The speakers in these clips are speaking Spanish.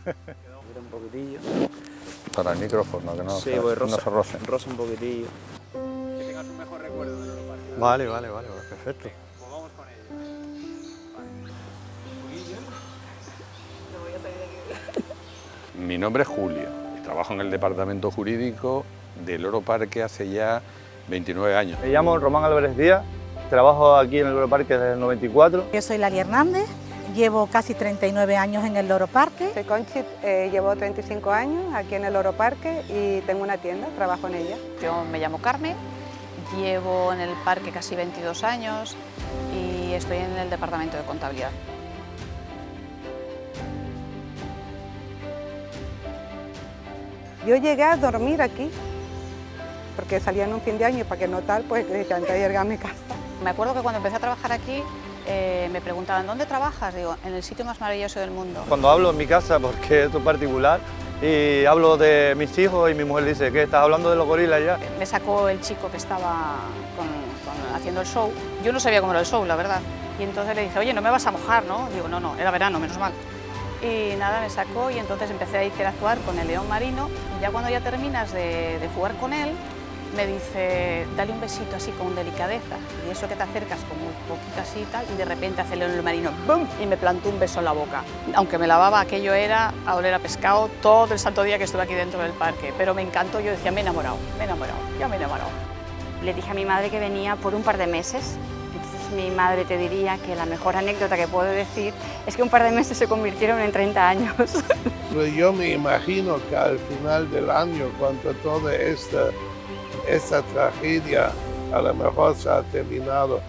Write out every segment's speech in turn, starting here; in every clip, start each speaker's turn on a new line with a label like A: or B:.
A: Un poquitillo.
B: Para el micrófono, que no,
A: Sí,
B: se,
A: pues
B: no se roce.
A: rosa un poquitillo.
C: Que tengas un mejor recuerdo del Europarque.
D: Vale, perfecto.
C: Pues vamos con ello.
B: Mi nombre es Julio y trabajo en el departamento jurídico del Europarque hace ya 29 años.
E: Me llamo Román Álvarez Díaz, trabajo aquí en el Europarque desde el 94.
F: Yo soy Lali Hernández, llevo casi 39 años en el Europarque.
G: Soy Conchi, llevo 35 años aquí en el Europarque y tengo una tienda, trabajo en ella.
H: Yo me llamo Carmen, llevo en el parque casi 22 años y estoy en el departamento de contabilidad.
G: Yo llegué a dormir aquí, porque salía en un fin de año y para que no tal, pues decían que llegué a mi casa.
H: Me acuerdo que cuando empecé a trabajar aquí me preguntaban ¿dónde trabajas? Digo, en el sitio más maravilloso del mundo.
E: Cuando hablo en mi casa, porque esto es particular, y hablo de mis hijos y mi mujer dice, ¿qué? ¿Estás hablando de los gorilas ya?
H: Me sacó el chico que estaba haciendo el show. Yo no sabía cómo era el show, la verdad. Y entonces le dije, oye, no me vas a mojar, ¿no? Digo, no, era verano, menos mal. Y nada, me sacó y entonces empecé a interactuar con el león marino. Y ya cuando ya terminas de jugar con él, me dice, dale un besito así con delicadeza. Y eso que te acercas con muy poquito así y tal, y de repente hace el león marino, ¡bum! Y me plantó un beso en la boca. Aunque me lavaba, aquello era a oler a pescado todo el santo día que estuve aquí dentro del parque. Pero me encantó, yo decía, me he enamorado, ya me he enamorado.
I: Le dije a mi madre que venía por un par de meses. Entonces mi madre te diría que la mejor anécdota que puedo decir es que un par de meses se convirtieron en 30 años.
J: Pues yo me imagino que al final del año, cuando toda esta tragedia a lo mejor se ha terminado,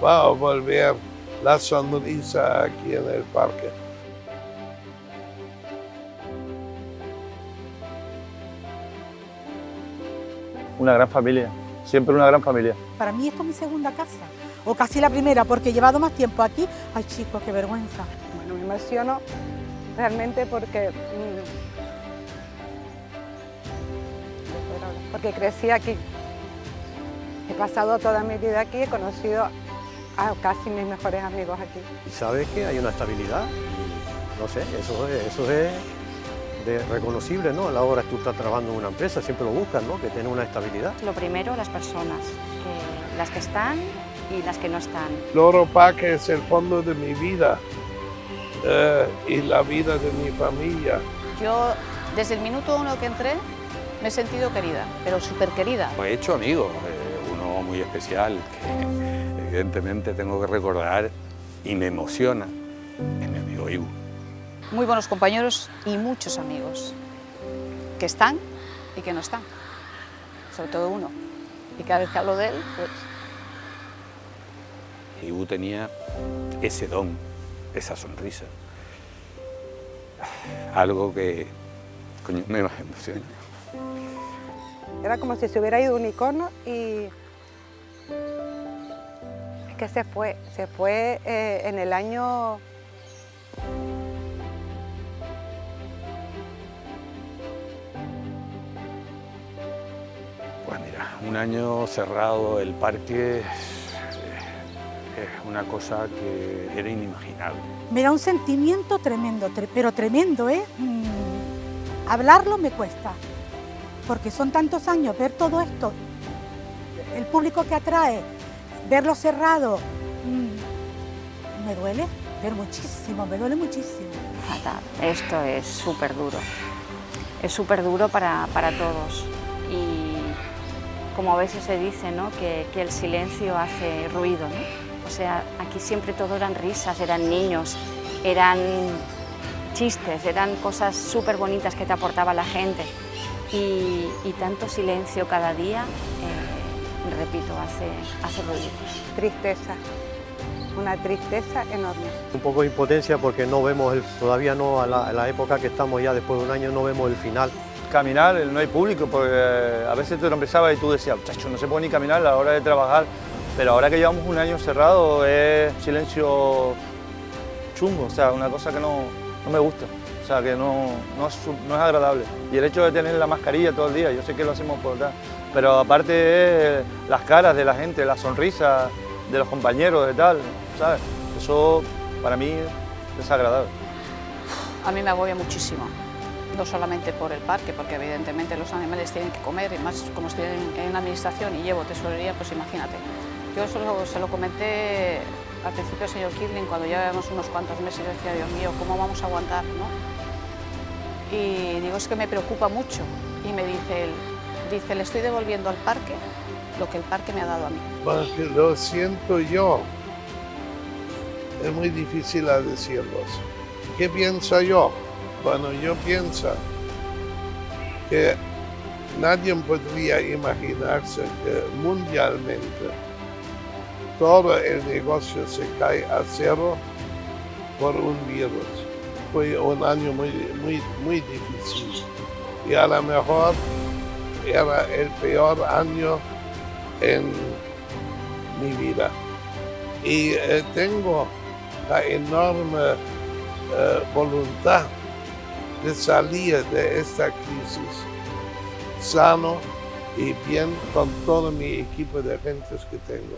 J: va a volver la sonrisa aquí en el parque.
E: Una gran familia, siempre una gran familia.
F: Para mí esto es mi segunda casa, o casi la primera, porque he llevado más tiempo aquí. Ay, chicos, qué vergüenza.
G: Bueno, me emociono realmente porque crecí aquí. He pasado toda mi vida aquí, he conocido a casi mis mejores amigos aquí.
D: Y sabes que hay una estabilidad, y no sé, eso es reconocible, ¿no? A la hora que tú estás trabajando en una empresa, siempre lo buscas, ¿no? Que tiene una estabilidad.
I: Lo primero, las personas, las que están y las que no están.
J: El Europarque es el fondo de mi vida y la vida de mi familia.
H: Yo, desde el minuto 1 que entré, me he sentido querida, pero súper querida.
B: He hecho amigos, uno muy especial, que evidentemente tengo que recordar y me emociona, es mi amigo Ibu.
H: Muy buenos compañeros y muchos amigos, que están y que no están, sobre todo uno. Y cada vez que hablo de él, pues...
B: Ibu tenía ese don, esa sonrisa, algo que, coño, me emociona.
G: Era como si se hubiera ido un icono y es que se fue en el año...
B: Pues mira, un año cerrado el parque es una cosa que era inimaginable.
F: Me da un sentimiento tremendo, pero tremendo, ¿eh? Hablarlo me cuesta, porque son tantos años, ver todo esto, el público que atrae, verlo cerrado, me duele, me duele muchísimo.
I: Fatal, esto es súper duro para todos. Y como a veces se dice, ¿no? que el silencio hace ruido, ¿no? O sea, aquí siempre todo eran risas, eran niños, eran chistes, eran cosas súper bonitas que te aportaba la gente. Y tanto silencio cada día, repito, hace ruido.
G: Tristeza, una tristeza enorme.
D: Un poco de impotencia porque no vemos, todavía no, a la época que estamos ya, después de un año, no vemos el final.
E: Caminar, no hay público, porque a veces te lo empezaba y tú decías, chacho, no se puede ni caminar a la hora de trabajar, pero ahora que llevamos un año cerrado es silencio chungo, o sea, una cosa que no me gusta, o sea, que no es agradable. Y el hecho de tener la mascarilla todo el día, yo sé que lo hacemos por tal, pero aparte es las caras de la gente, la sonrisa de los compañeros, de tal, ¿sabes? Eso para mí es desagradable.
H: A mí me agobia muchísimo. no solamente por el parque, porque evidentemente los animales tienen que comer, y más como estoy en la administración y llevo tesorería, pues imagínate. Yo se lo comenté al principio al señor Kirling, cuando ya llevamos unos cuantos meses, y decía, Dios mío, ¿cómo vamos a aguantar, no? Y digo, es que me preocupa mucho. Y me dice él, le estoy devolviendo al parque lo que el parque me ha dado a mí.
J: Porque lo siento yo. Es muy difícil a decirlos. ¿Qué pienso yo? Bueno, yo pienso que nadie podría imaginarse que mundialmente todo el negocio se cae a cero por un virus. Fue un año muy difícil y a lo mejor era el peor año en mi vida. Y tengo la enorme voluntad de salir de esta crisis sano y bien con todo mi equipo de gentes que tengo.